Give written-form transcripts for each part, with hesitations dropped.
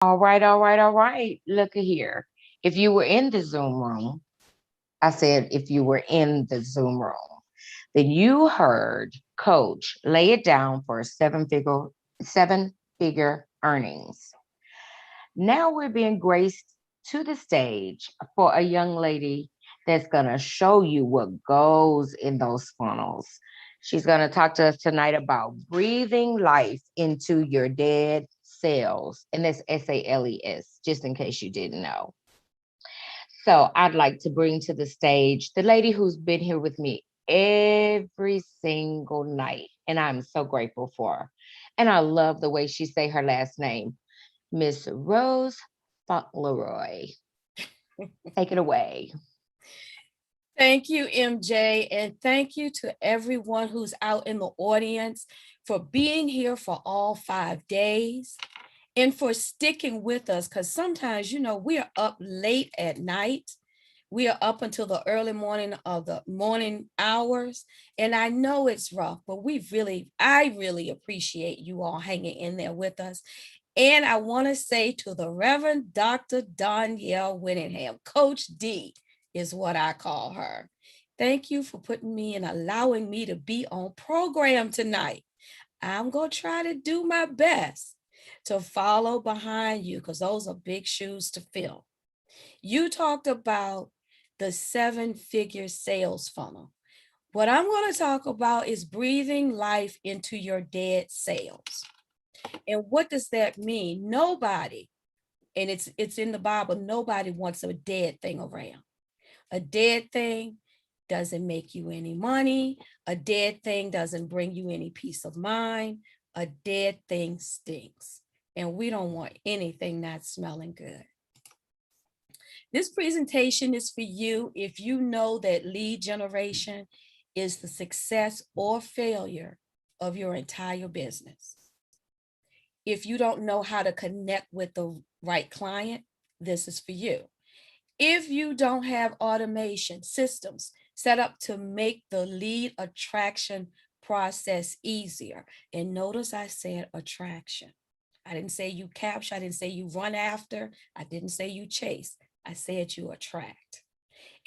All right, all right, all right. Look at here. If you were in the Zoom room, I said if you were in the Zoom room, then you heard Coach lay it down for seven figure earnings. Now we're being graced to the stage for a young lady that's going to show you what goes in those funnels. She's going to talk to us tonight about breathing life into your dead cells. And that's SALES, just in case you didn't know. So I'd like to bring to the stage the lady who's been here with me every single night. And I'm so grateful for her. And I love the way she say her last name. Miss Rose Fauntleroy. Take it away. Thank you, MJ, and thank you to everyone who's out in the audience for being here for all 5 days and for sticking with us. Because sometimes, we are up late at night. We are up until the early morning of the morning hours. And I know it's rough, but I really appreciate you all hanging in there with us. And I want to say to the Reverend Dr. Danielle Whittingham, Coach D is what I call her. Thank you for putting me and allowing me to be on program tonight. I'm going to try to do my best to follow behind you because those are big shoes to fill. You talked about the 7-figure sales funnel. What I'm going to talk about is breathing life into your dead sales. And what does that mean? Nobody, and it's in the Bible, nobody wants a dead thing around. A dead thing doesn't make you any money. A dead thing doesn't bring you any peace of mind. A dead thing stinks. And we don't want anything not smelling good. This presentation is for you if you know that lead generation is the success or failure of your entire business. If you don't know how to connect with the right client, this is for you. If you don't have automation systems set up to make the lead attraction process easier, and notice I said attraction. I didn't say you capture, I didn't say you run after, I didn't say you chase, I said you attract.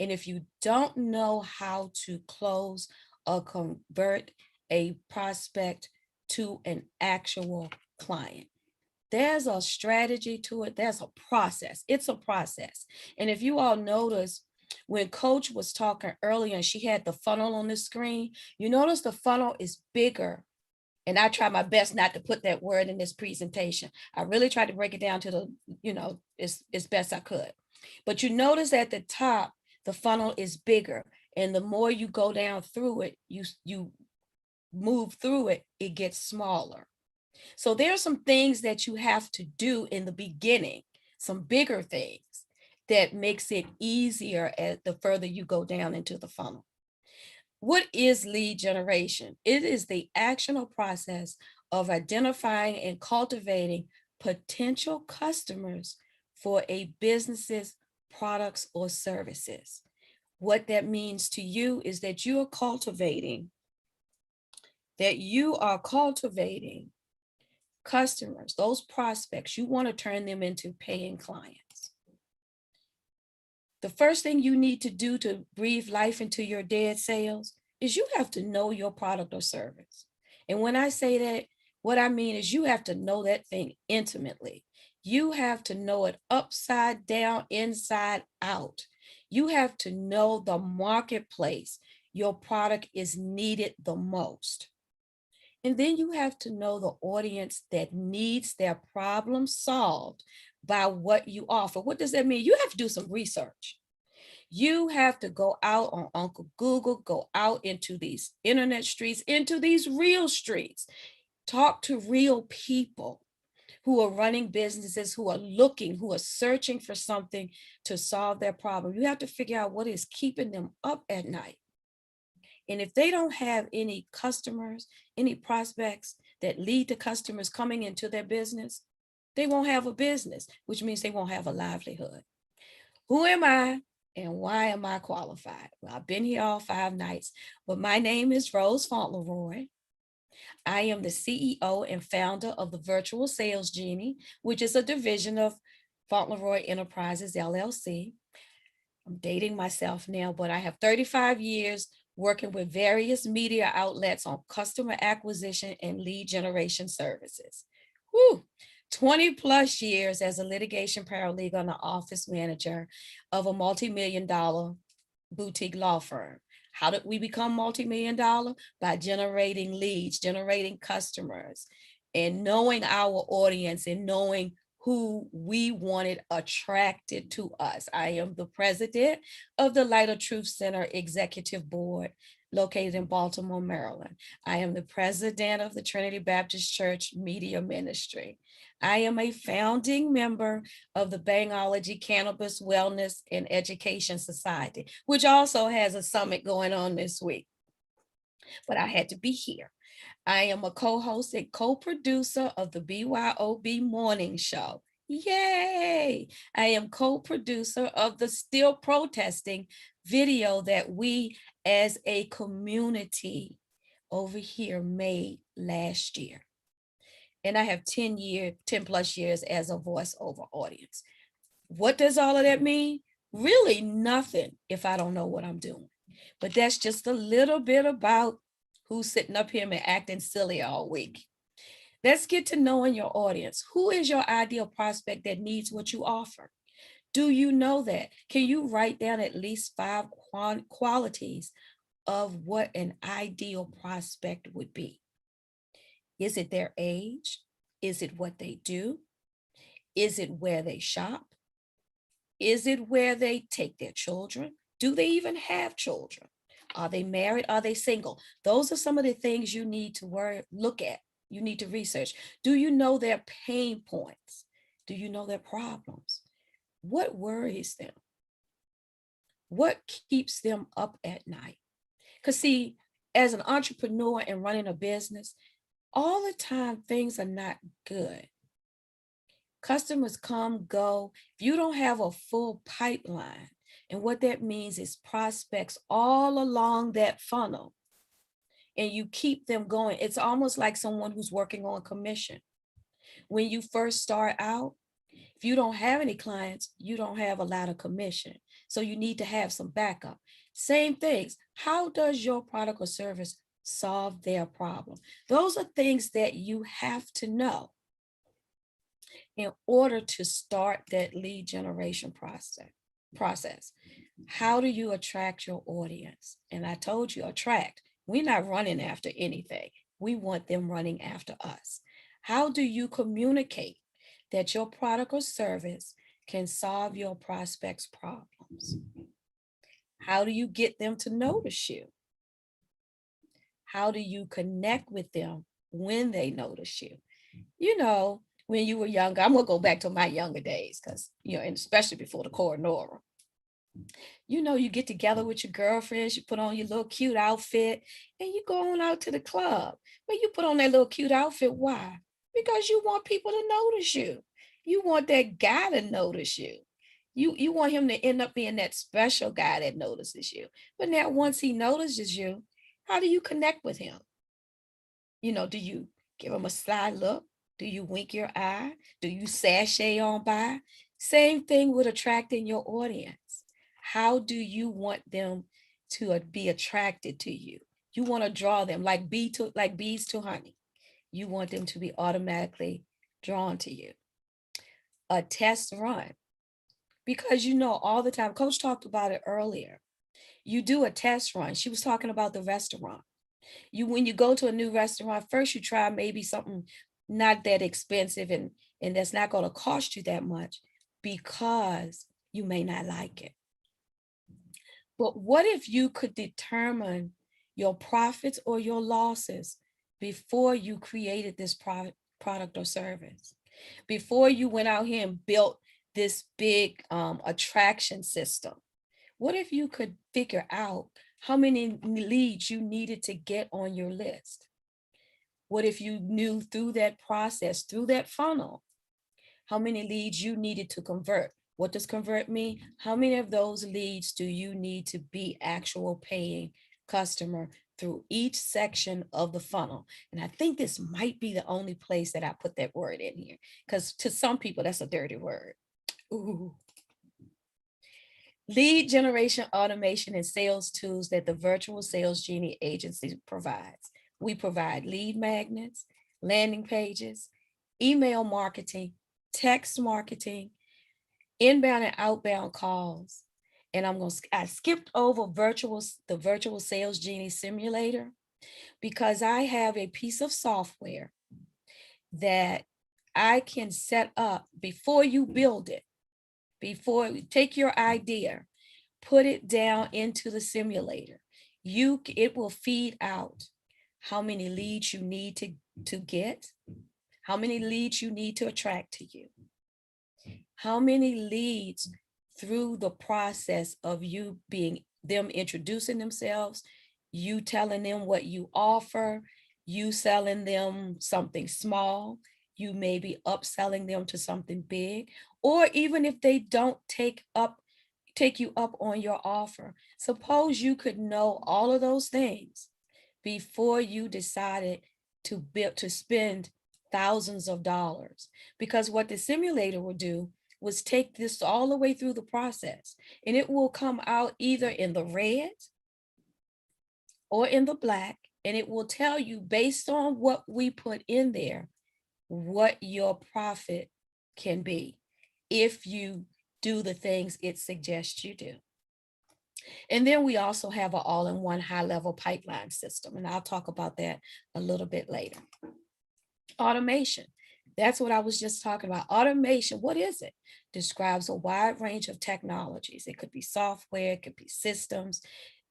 And if you don't know how to close or convert a prospect to an actual client, there's a strategy to it. There's a process. It's a process. And if you all notice, when Coach was talking earlier and she had the funnel on the screen, you notice the funnel is bigger. And I try my best not to put that word in this presentation. I really tried to break it down to as best I could. But you notice at the top, the funnel is bigger. And the more you go down through it, you move through it, it gets smaller. So there are some things that you have to do in the beginning, some bigger things that makes it easier as the further you go down into the funnel. What is lead generation? It is the actionable process of identifying and cultivating potential customers for a business's products or services. What that means to you is that you are cultivating customers, those prospects. You want to turn them into paying clients. The first thing you need to do to breathe life into your dead sales is you have to know your product or service. And when I say that, what I mean is you have to know that thing intimately. You have to know it upside down, inside out. You have to know the marketplace your product is needed the most. And then you have to know the audience that needs their problem solved by what you offer. What does that mean? You have to do some research. You have to go out on Uncle Google, go out into these internet streets, into these real streets, talk to real people who are running businesses, who are looking, who are searching for something to solve their problem. You have to figure out what is keeping them up at night. And if they don't have any customers, any prospects that lead to customers coming into their business, they won't have a business, which means they won't have a livelihood. Who am I and why am I qualified? Well, I've been here all 5 nights, but my name is Rose Fauntleroy. I am the CEO and founder of the Virtual Sales Genie, which is a division of Fauntleroy Enterprises, LLC. I'm dating myself now, but I have 35 years working with various media outlets on customer acquisition and lead generation services. Whew. 20 plus years as a litigation paralegal and an office manager of a multi-million dollar boutique law firm. How did we become multi-million dollar? By generating leads, generating customers, and knowing our audience and knowing who we wanted attracted to us. I am the president of the Light of Truth Center Executive Board located in Baltimore, Maryland. I am the president of the Trinity Baptist Church Media Ministry. I am a founding member of the Bangology Cannabis Wellness and Education Society, which also has a summit going on this week. But I had to be here. I am a co-host and co-producer of the BYOB Morning Show. Yay! I am co-producer of the Still Protesting video that we as a community over here made last year. And I have 10 plus years as a voiceover audience. What does all of that mean? Really nothing if I don't know what I'm doing. But that's just a little bit about who's sitting up here and acting silly all week. Let's get to knowing your audience. Who is your ideal prospect that needs what you offer? Do you know that? Can you write down at least 5 qualities of what an ideal prospect would be? Is it their age? Is it what they do? Is it where they shop? Is it where they take their children? Do they even have children? Are they married? Are they single? Those are some of the things you need to look at. You need to research. Do you know their pain points? Do you know their problems? What worries them? What keeps them up at night? Because see, as an entrepreneur and running a business, all the time things are not good. Customers come, go. If you don't have a full pipeline, and what that means is prospects all along that funnel, and you keep them going, it's almost like someone who's working on commission. When you first start out, if you don't have any clients, you don't have a lot of commission. So you need to have some backup. Same things. How does your product or service solve their problem? Those are things that you have to know in order to start that lead generation process. How do you attract your audience? And I told you, attract. We're not running after anything. We want them running after us. How do you communicate that your product or service can solve your prospects' problems? How do you get them to notice you? How do you connect with them when they notice you? You know, when you were younger, I'm gonna go back to my younger days because, and especially before the coronora. You get together with your girlfriends, you put on your little cute outfit, and you go on out to the club. But you put on that little cute outfit, why? Because you want people to notice you. You want that guy to notice you. You want him to end up being that special guy that notices you. But now once he notices you, how do you connect with him? Do you give him a sly look? Do you wink your eye? Do you sashay on by? Same thing with attracting your audience. How do you want them to be attracted to you? You want to draw them like bees to honey. You want them to be automatically drawn to you. A test run. Because all the time, Coach talked about it earlier. You do a test run. She was talking about the restaurant. When you go to a new restaurant, first you try maybe something not that expensive and that's not going to cost you that much because you may not like it. But what if you could determine your profits or your losses before you created this product or service? Before you went out here and built this big attraction system? What if you could figure out how many leads you needed to get on your list? What if you knew through that process, through that funnel, how many leads you needed to convert? What does convert mean? How many of those leads do you need to be actual paying customer through each section of the funnel. And I think this might be the only place that I put that word in here, because to some people, that's a dirty word. Ooh. Lead generation automation and sales tools that the Virtual Sales Genie agency provides. We provide lead magnets, landing pages, email marketing, text marketing, inbound and outbound calls. And I skipped over the Virtual Sales Genie simulator because I have a piece of software that I can set up before you build it. Before you take your idea, put it down into the simulator. It will feed out how many leads you need to get, how many leads you need to attract to you, how many leads through the process of you being them introducing themselves, you telling them what you offer, you selling them something small, you may be upselling them to something big, or even if they don't take you up on your offer. Suppose you could know all of those things before you decided to spend thousands of dollars. Because what the simulator will do was take this all the way through the process, and it will come out either in the red or in the black, and it will tell you based on what we put in there what your profit can be if you do the things it suggests you do. And then we also have an all-in-one high-level pipeline system, and I'll talk about that a little bit later. Automation. That's what I was just talking about. Automation, what is it? Describes a wide range of technologies. It could be software, it could be systems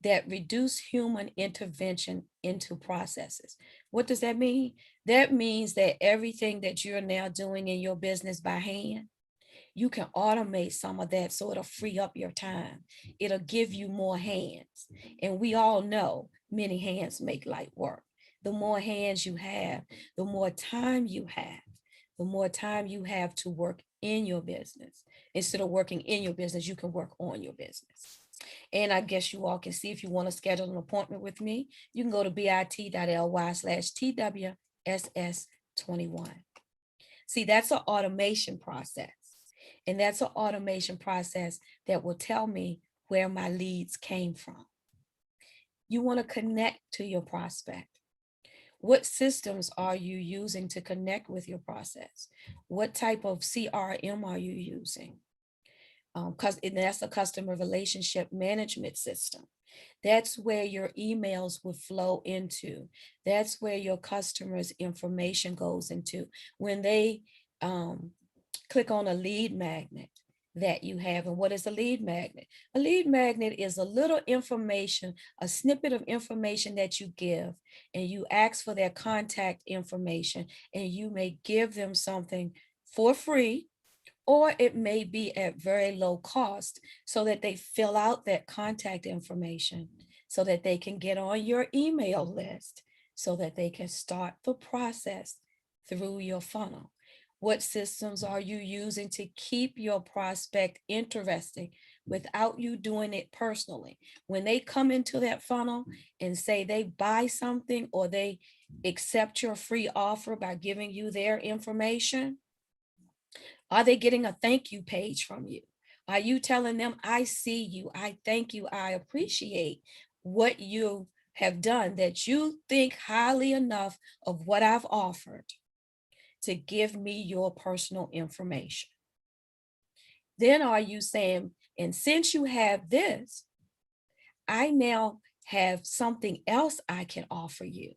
that reduce human intervention into processes. What does that mean? That means that everything that you're now doing in your business by hand, you can automate some of that so it'll free up your time. It'll give you more hands. And we all know many hands make light work. The more hands you have, the more time you have, the more time you have to work in your business. Instead of working in your business, you can work on your business. And I guess you all can see, if you want to schedule an appointment with me, you can go to bit.ly/TWSS21. See, that's an automation process. And that's an automation process that will tell me where my leads came from. You want to connect to your prospect. What systems are you using to connect with your process? What type of CRM are you using? Because that's a customer relationship management system. That's where your emails will flow into. That's where your customers' information goes into. When they click on a lead magnet that you have. And what is a lead magnet? A lead magnet is a little information, a snippet of information that you give, and you ask for their contact information, and you may give them something for free, or it may be at very low cost so that they fill out that contact information so that they can get on your email list so that they can start the process through your funnel. What systems are you using to keep your prospect interested without you doing it personally? When they come into that funnel and say they buy something or they accept your free offer by giving you their information, are they getting a thank you page from you? Are you telling them, I see you, I thank you, I appreciate what you have done, that you think highly enough of what I've offered to give me your personal information? Then are you saying, and since you have this, I now have something else I can offer you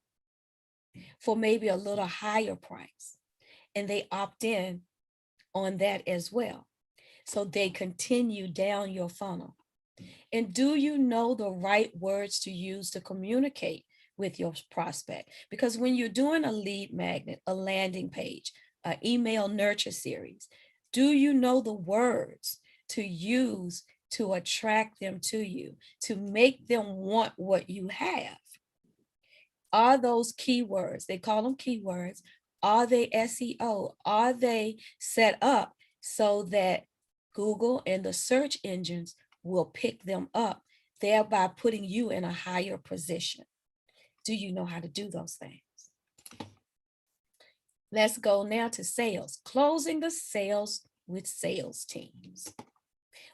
for maybe a little higher price, and they opt in on that as well. So they continue down your funnel. And do you know the right words to use to communicate with your prospect? Because when you're doing a lead magnet, a landing page, an email nurture series, do you know the words to use to attract them to you, to make them want what you have? Are those keywords, they call them keywords, are they SEO? Are they set up so that Google and the search engines will pick them up, thereby putting you in a higher position? Do you know how to do those things? Let's go now to sales, closing the sales with sales teams.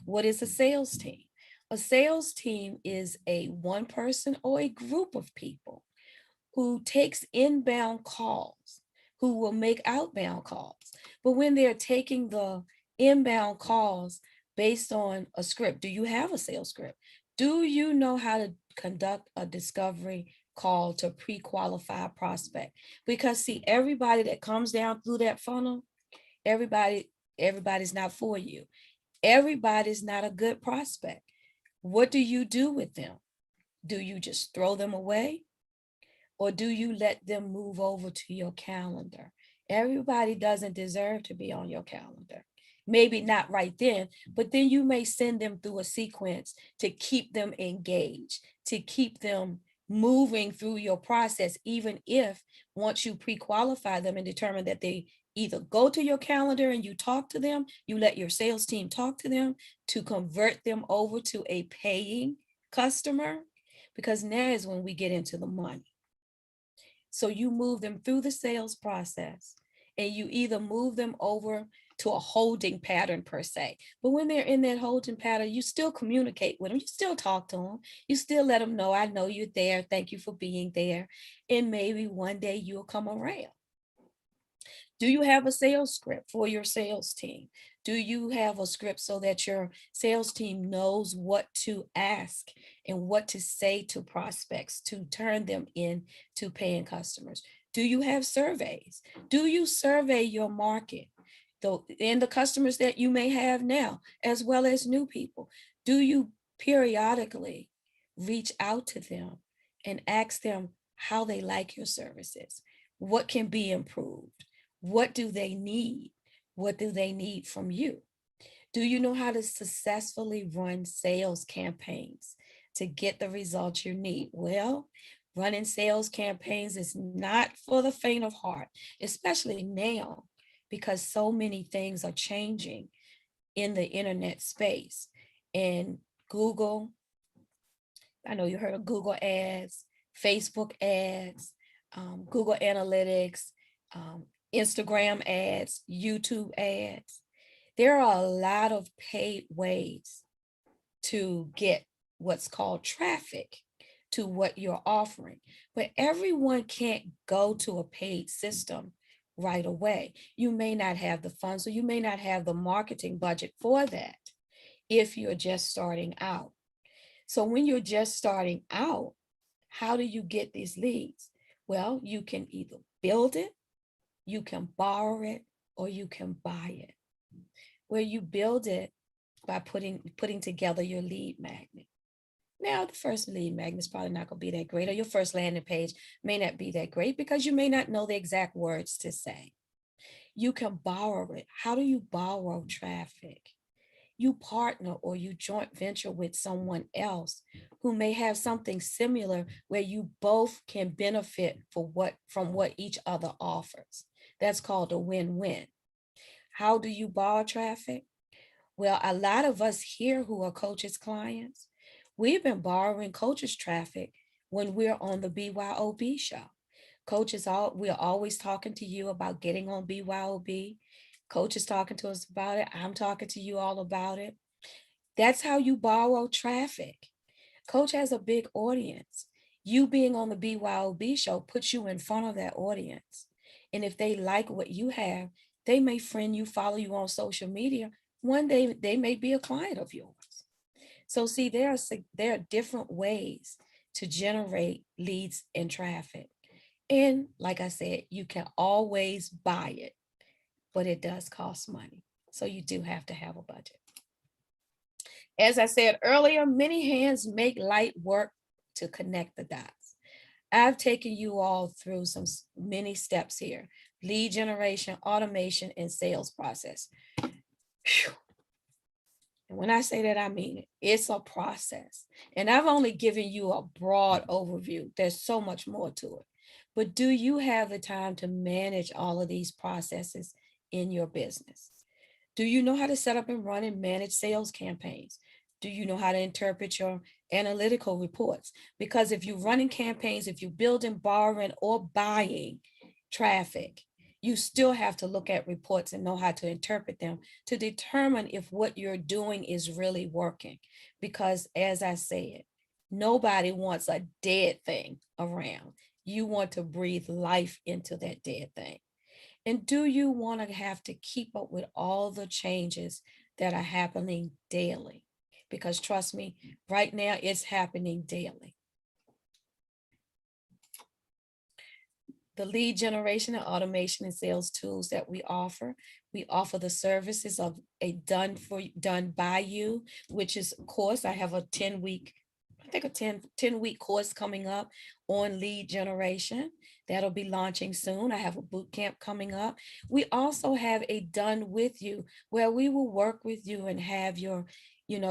What is a sales team? A sales team is a one person or a group of people who takes inbound calls, who will make outbound calls. But when they're taking the inbound calls based on a script, do you have a sales script? Do you know how to conduct a discovery call to pre-qualify a prospect? Because see, everybody that comes down through that funnel, everybody's not for you. Everybody's not a good prospect. What do you do with them? Do you just throw them away? Or do you let them move over to your calendar? Everybody doesn't deserve to be on your calendar. Maybe not right then, but then you may send them through a sequence to keep them engaged, to keep them moving through your process, even if once you pre-qualify them and determine that they either go to your calendar and you talk to them, you let your sales team talk to them to convert them over to a paying customer, because now is when we get into the money. So you move them through the sales process and you either move them over to a holding pattern per se. But when they're in that holding pattern, you still communicate with them. You still talk to them. You still let them know, I know you're there. Thank you for being there. And maybe one day you'll come around. Do you have a sales script for your sales team? Do you have a script so that your sales team knows what to ask and what to say to prospects to turn them into paying customers? Do you have surveys? Do you survey your market and the customers that you may have now, as well as new people? Do you periodically reach out to them and ask them how they like your services? What can be improved? What do they need? What do they need from you? Do you know how to successfully run sales campaigns to get the results you need? Well, running sales campaigns is not for the faint of heart, especially now because so many things are changing in the internet space. And Google, I know you heard of Google ads, Facebook ads, Google Analytics, um, Instagram ads, YouTube ads. There are a lot of paid ways to get what's called traffic to what you're offering, but everyone can't go to a paid system right away. You may not have the funds or you may not have the marketing budget for that if you're just starting out. So when you're just starting out, how do you get these leads? Well, you can either build it, you can borrow it, or you can buy it. Where you build it by putting together your lead magnet. Now, the first lead magnet is probably not going to be that great, or your first landing page may not be that great because you may not know the exact words to say. You can borrow it. How do you borrow traffic? You partner or you joint venture with someone else who may have something similar where you both can benefit from what each other offers. That's called a win-win. How do you borrow traffic? Well, a lot of us here who are coaches clients, we've been borrowing coaches traffic when we're on the BYOB show. We're always talking to you about getting on BYOB. Coach is talking to us about it. I'm talking to you all about it. That's how you borrow traffic. Coach has a big audience. You being on the BYOB show puts you in front of that audience. And if they like what you have, they may friend you, follow you on social media. One day they may be a client of yours. So see, there are different ways to generate leads and traffic. And like I said, you can always buy it, but it does cost money. So you do have to have a budget. As I said earlier, many hands make light work to connect the dots. I've taken you all through many steps here: lead generation, automation, and sales process. Whew. And when I say that, I mean it. It's a process. And I've only given you a broad overview. There's so much more to it. But do you have the time to manage all of these processes in your business? Do you know how to set up and run and manage sales campaigns? Do you know how to interpret your analytical reports? Because if you're running campaigns, if you're building, borrowing, or buying traffic, you still have to look at reports and know how to interpret them to determine if what you're doing is really working. Because as I said, nobody wants a dead thing around. You want to breathe life into that dead thing. And do you want to have to keep up with all the changes that are happening daily? Because trust me, right now it's happening daily. The lead generation and automation and sales tools that we offer the services of a done by you, which is of course I have a 10-week, I think a 10-week course coming up on lead generation that'll be launching soon. I have a boot camp coming up. We also have a done with you where we will work with you and have your,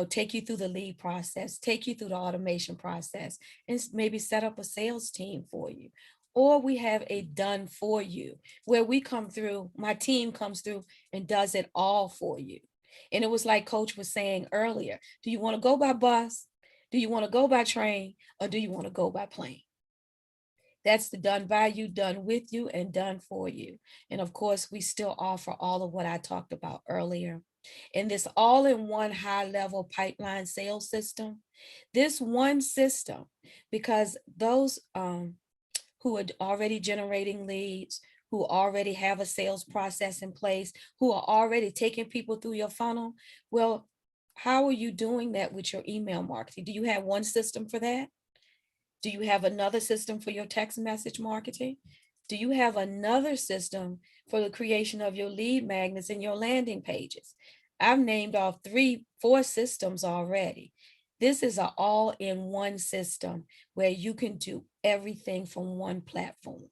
take you through the lead process, take you through the automation process, and maybe set up a sales team for you. Or we have a done for you where we come through, my team comes through and does it all for you. And it was like Coach was saying earlier, do you want to go by bus? Do you want to go by train? Or do you want to go by plane? That's the done by you, done with you, and done for you. And of course, we still offer all of what I talked about earlier. In this all-in-one high-level pipeline sales system, this one system, because those who are already generating leads, who already have a sales process in place, who are already taking people through your funnel. Well, how are you doing that with your email marketing? Do you have one system for that? Do you have another system for your text message marketing? Do you have another system for the creation of your lead magnets and your landing pages? I've named off 3, 4 systems already. This is an all-in-one system where you can do everything from one platform.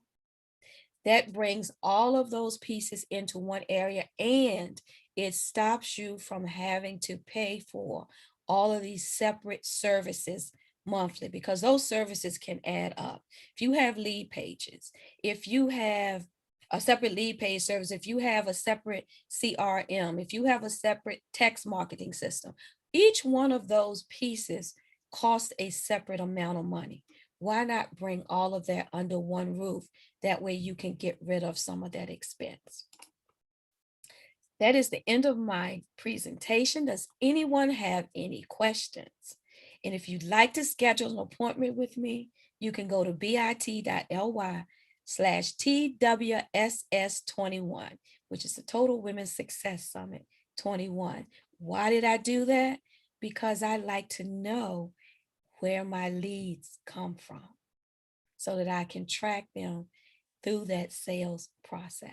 That brings all of those pieces into one area, and it stops you from having to pay for all of these separate services monthly, because those services can add up. If you have lead pages, if you have a separate lead page service, if you have a separate CRM, if you have a separate text marketing system, each one of those pieces costs a separate amount of money. Why not bring all of that under one roof? That way you can get rid of some of that expense. That is the end of my presentation. Does anyone have any questions? And if you'd like to schedule an appointment with me, you can go to bit.ly/TWSS21, which is the Total Women's Success Summit 21. Why did I do that? Because I like to know where my leads come from so that I can track them through that sales process.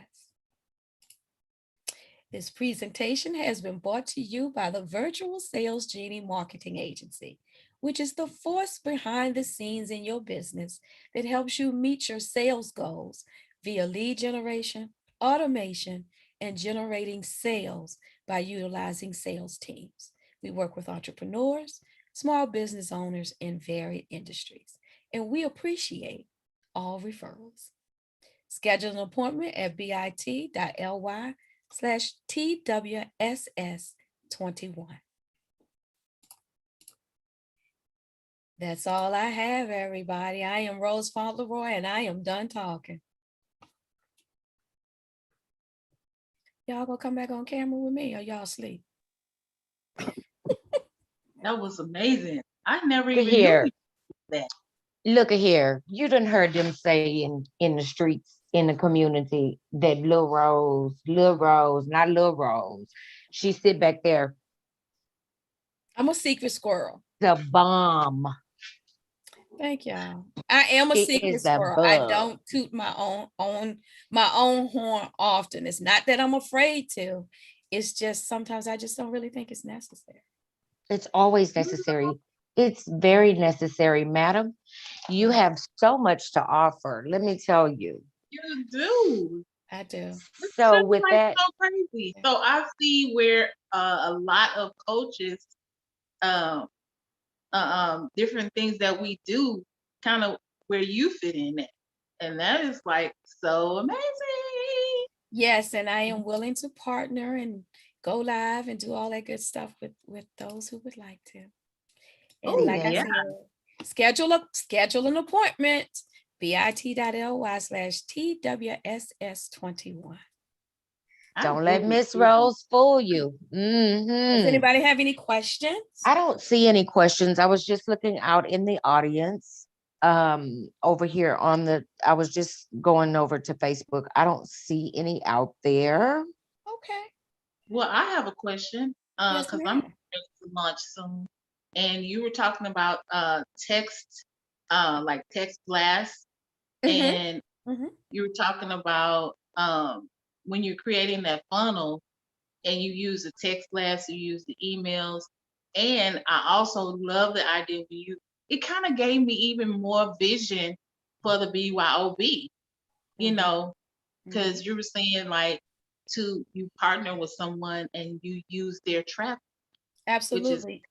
This presentation has been brought to you by the Virtual Sales Genie Marketing Agency, which is the force behind the scenes in your business that helps you meet your sales goals via lead generation, automation, and generating sales by utilizing sales teams. We work with entrepreneurs, small business owners in varied industries, and we appreciate all referrals. Schedule an appointment at bit.ly/TWSS21. That's all I have, everybody. I am Rose Fauntleroy, and I am done talking. Y'all gonna come back on camera with me, or y'all sleep? That was amazing. I never Look even knew here. that. Look at here. You done heard them say in the streets, in the community, that Lil Rose, not Lil Rose. She sit back there, I'm a secret squirrel. the bomb. Thank y'all. I am a She secret is the squirrel. I bug. don't toot my own horn often. It's not that I'm afraid to. It's just sometimes I just don't really think it's necessary. It's always necessary. It's very necessary, madam. You have so much to offer. Let me tell you. You do. I do. It's So just with like that, so crazy. So I see where a lot of coaches, um, different things that we do, kind of where you fit in it, and that is like so amazing. Yes, and I am willing to partner and go live and do all that good stuff with those who would like to. And Oh, like I yeah. said, schedule an appointment, bit.ly/TWSS21. I Don't let really Miss do. Rose fool you. Does anybody have any questions? I don't see any questions. I was just looking out in the audience over here on the, I was just going over to Facebook. I don't see any out there. Okay. Well, I have a question. Yes, Because I'm ma'am. ready to launch soon. And you were talking about text, like text blast, Mm-hmm. and Mm-hmm. you were talking about when you're creating that funnel and you use the text blast, you use the emails. And I also love the idea when it kind of gave me even more vision for the BYOB, you Mm-hmm. know, Mm-hmm. because you were saying like you partner with someone and you use their traffic, which is Absolutely.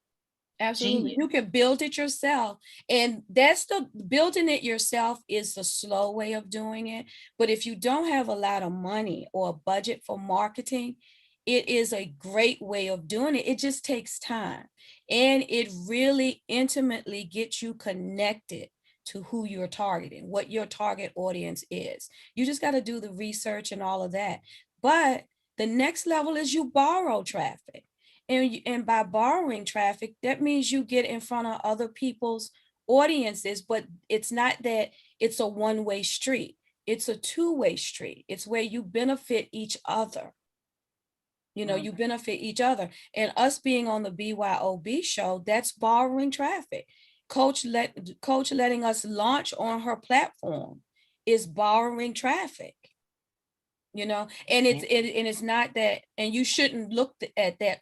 Absolutely. genius. You can build it yourself. And that's the building it yourself is the slow way of doing it. But if you don't have a lot of money or a budget for marketing, it is a great way of doing it. It just takes time. And it really intimately gets you connected to who you're targeting, what your target audience is. You just got to do the research and all of that. But the next level is you borrow traffic. And by borrowing traffic, that means you get in front of other people's audiences, but it's not that it's a one-way street. It's a two-way street. It's where you benefit each other. You benefit each other. And us being on the BYOB show, that's borrowing traffic. Coach letting us launch on her platform is borrowing traffic. And it's not that, and you shouldn't look at that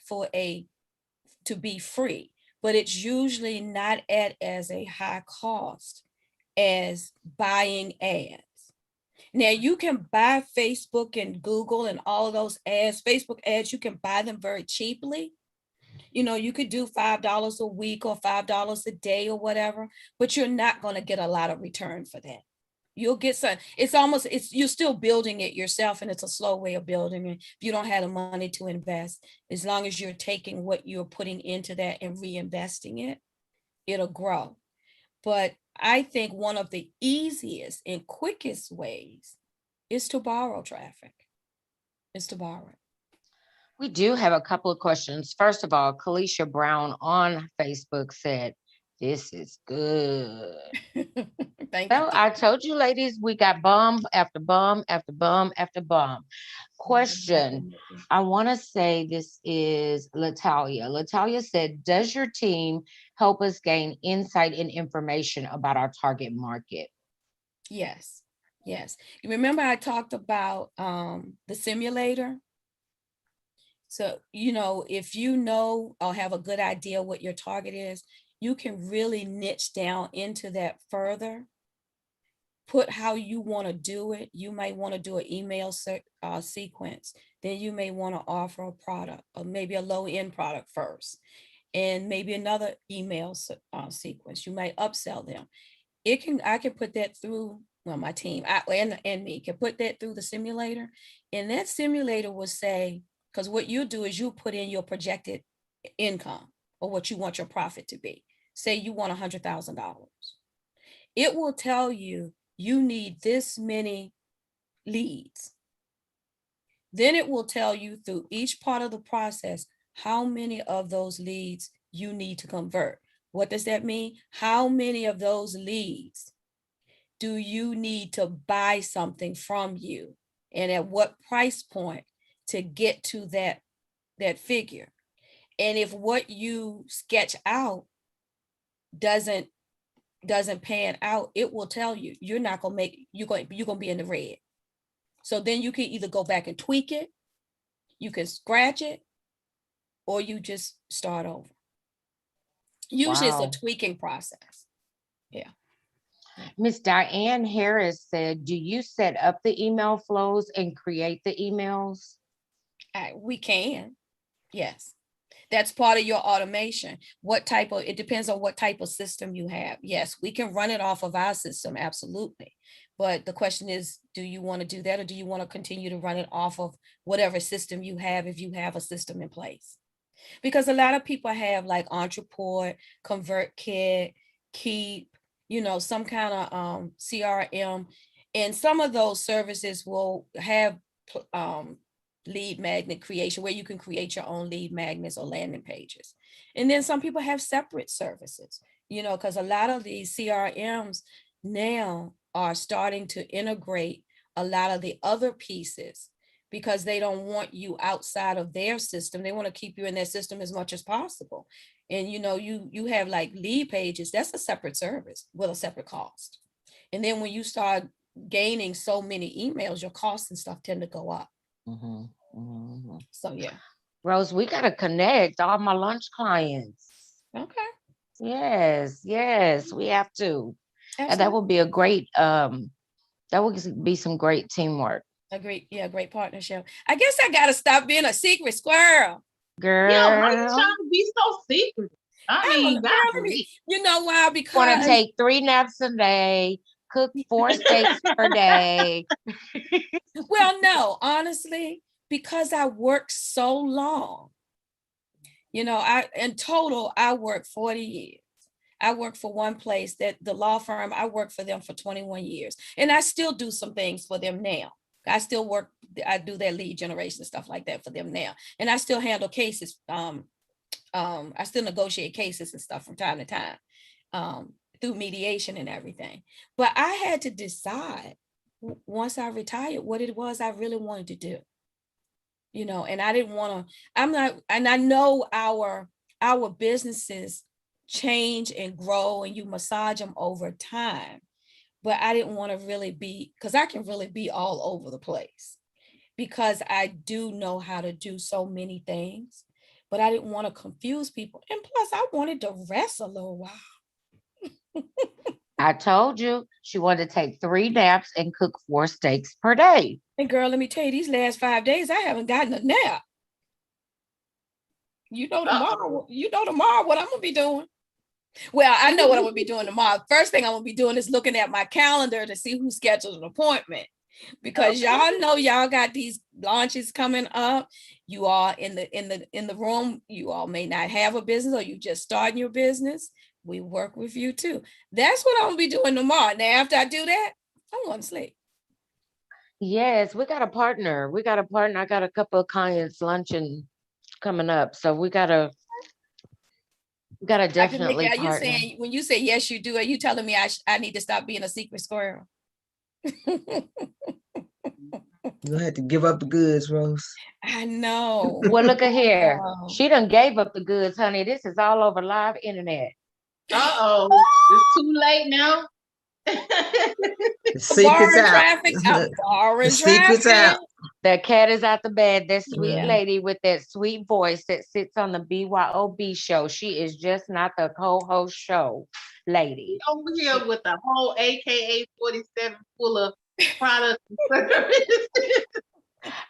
to be free, but it's usually not at as a high cost as buying ads. Now you can buy Facebook and Google and all of those ads, Facebook ads, you can buy them very cheaply. You could do $5 a week or $5 a day or whatever, but you're not going to get a lot of return for that. You'll get some, you're still building it yourself, and it's a slow way of building it. If you don't have the money to invest, as long as you're taking what you're putting into that and reinvesting it, it'll grow. But I think one of the easiest and quickest ways is to borrow traffic, is to borrow it. We do have a couple of questions. First of all, Kalisha Brown on Facebook said, "This is good." Thank you. So I told you, ladies, we got bomb after bomb after bomb after bomb. Question. I want to say this is Latalia. Latalia said, "Does your team help us gain insight and information about our target market?" Yes. Yes. You remember I talked about the simulator? So, if you know or have a good idea what your target is, you can really niche down into that further. Put how you want to do it. You might want to do an email sequence. Then you may want to offer a product, or maybe a low-end product first, and maybe another email sequence. You might upsell them. I can put that through, well, my team and me can put that through the simulator, and that simulator will say, because what you do is you put in your projected income or what you want your profit to be. Say you want $100,000. It will tell you need this many leads. Then it will tell you through each part of the process how many of those leads you need to convert. What does that mean? How many of those leads do you need to buy something from you? And at what price point to get to that figure? And if what you sketch out doesn't pan out, it will tell you you're going to be in the red. So then you can either go back and tweak it, you can scratch it, or you just start over. Usually it's a Wow. tweaking process. Yeah. Miss Diane Harris said, "Do you set up the email flows and create the emails?" We can. Yes. That's part of your automation. It depends on what type of system you have. Yes, we can run it off of our system, absolutely. But the question is, do you want to do that, or do you want to continue to run it off of whatever system you have, if you have a system in place? Because a lot of people have like Entreport, ConvertKit, Keep, some kind of CRM, and some of those services will have lead magnet creation, where you can create your own lead magnets or landing pages. And then some people have separate services, because a lot of these CRMs now are starting to integrate a lot of the other pieces, because they don't want you outside of their system. They want to keep you in their system as much as possible. And you have like lead pages, that's a separate service with a separate cost. And then when you start gaining so many emails, your costs and stuff tend to go up. Mhm, mhm. So yeah. Rose, we gotta connect all my lunch clients. Okay. Yes, we have to. And that Absolutely. would be that would be some great teamwork. Great partnership. I guess I gotta stop being a secret squirrel. Yeah, why you Girl, trying to be so secret? I I don't know, mean, girl, golly. you know why? want to Because take 3 naps a day, cook 4 steaks per day. well, no, honestly, because I worked so long. In total, I worked 40 years. I worked for one place, that the law firm, I worked for them for 21 years. And I still do some things for them now. I still work, I do their lead generation, stuff like that for them now. And I still handle cases. I still negotiate cases and stuff from time to time, through mediation and everything. But I had to decide once I retired what it was I really wanted to do. And I didn't want to, and I know our businesses change and grow, and you massage them over time. But I didn't want to really be, because I can really be all over the place, because I do know how to do so many things, but I didn't want to confuse people. And plus, I wanted to rest a little while. I told you she wanted to take 3 naps and cook 4 steaks per day. And girl, let me tell you, these last 5 days, I haven't gotten a nap. Tomorrow what I'm gonna be doing. Well, I know what I'm gonna be doing tomorrow. First thing I'm gonna be doing is looking at my calendar to see who scheduled an appointment, because y'all know y'all got these launches coming up. You all in the room, you all may not have a business, or you just starting your business. We work with you too. That's what I'm gonna be doing tomorrow. Now, after I do that, I'm going to sleep. Yes, we got a partner. I got a couple of clients luncheon coming up. So we gotta Dr. Nikki, definitely are you partner. saying, when you say yes, you do, are you telling me I need to stop being a secret squirrel? You had to give up the goods, Rose. I know. Well, look at here. Oh. She done gave up the goods, honey. This is all over live internet. It's too late now. The secret's Borrowing out. traffic. I'm The borrowing secret's traffic. out. The cat is out the bed. That sweet Yeah. lady with that sweet voice that sits on the BYOB show. She is just not the co-host show lady. Over here with the whole AKA 47 full of products and services.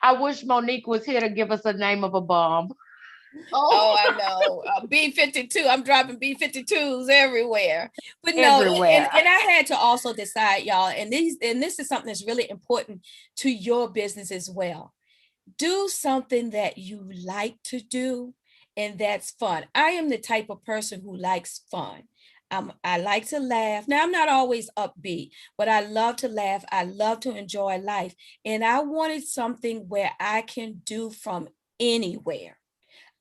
I wish Monique was here to give us a name of a bomb. Oh, I know. B-52. I'm dropping B-52s everywhere. But no, Everywhere. and I had to also decide, y'all, and this is something that's really important to your business as well. Do something that you like to do, and that's fun. I am the type of person who likes fun. I like to laugh. Now, I'm not always upbeat, but I love to laugh. I love to enjoy life. And I wanted something where I can do from anywhere.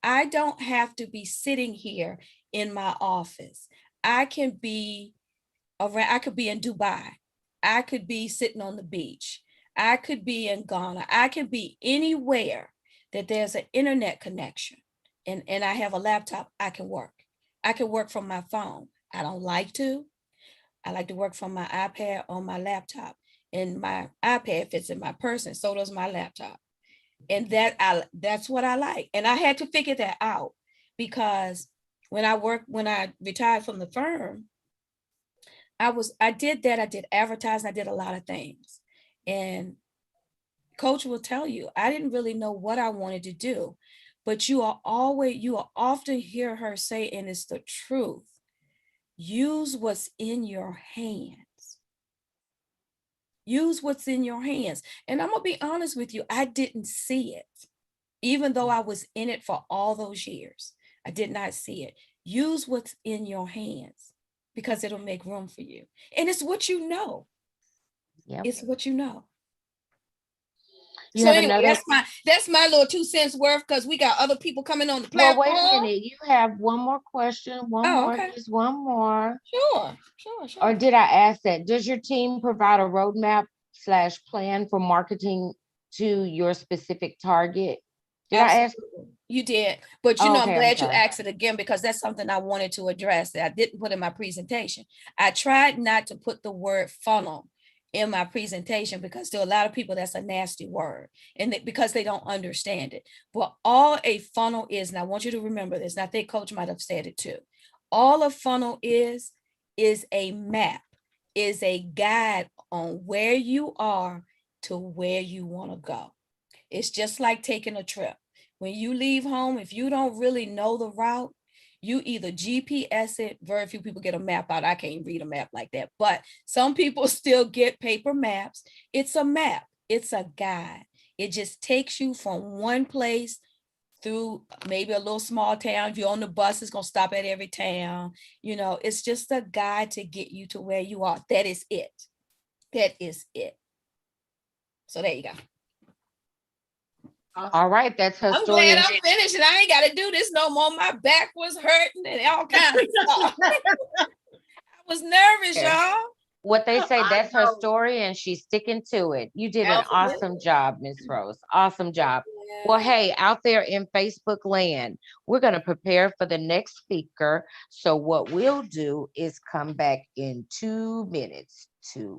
I don't have to be sitting here in my office. I can be around, I could be in Dubai. I could be sitting on the beach. I could be in Ghana. I could be anywhere that there's an internet connection, and I have a laptop. I can work. I can work from my phone. I don't like to. I like to work from my iPad on my laptop. And my iPad fits in my purse, and so does my laptop. And that's what I like. And I had to figure that out, because when I retired from the firm, I did that. I did advertising. I did a lot of things. And coach will tell you, I didn't really know what I wanted to do, but you will often hear her say, and it's the truth, use what's in your hands. Use what's in your hands. And I'm going to be honest with you, I didn't see it. Even though I was in it for all those years, I did not see it. Use what's in your hands because it'll make room for you. And it's what you know. Yep. It's what you know. You So have anyway, another. that's my little 2 cents worth because we got other people coming on the Well, platform. wait a minute. You have one more question. Okay. Just one more. Sure. Or did I ask that? Does your team provide a roadmap / plan for marketing to your specific target? Did I ask? Absolutely. You did. But Oh, I'm okay, I'm glad you sorry. asked it again because that's something I wanted to address that I didn't put in my presentation. I tried not to put the word funnel in my presentation because to a lot of people that's a nasty word and because they don't understand it. But all a funnel is, and I want you to remember this, and I think Coach might have said it too. All a funnel is a map, is a guide on where you are to where you want to go. It's just like taking a trip. When you leave home, if you don't really know the route, you either GPS it. Very few people get a map out. I can't read a map like that, but some people still get paper maps. It's a map. It's a guide. It just takes you from one place through maybe a little small town. If you're on the bus, it's going to stop at every town. It's just a guide to get you to where you are. That is it. That is it. So there you go. All right, that's her I'm story. glad I'm finished and I ain't got to do this no more. My back was hurting and all kinds of stuff. I was nervous, y'all. What they say, that's her story, and she's sticking to it. You did an awesome job, Miss Rose. Awesome job. Well, hey, out there in Facebook land, we're going to prepare for the next speaker. So what we'll do is come back in 2 minutes to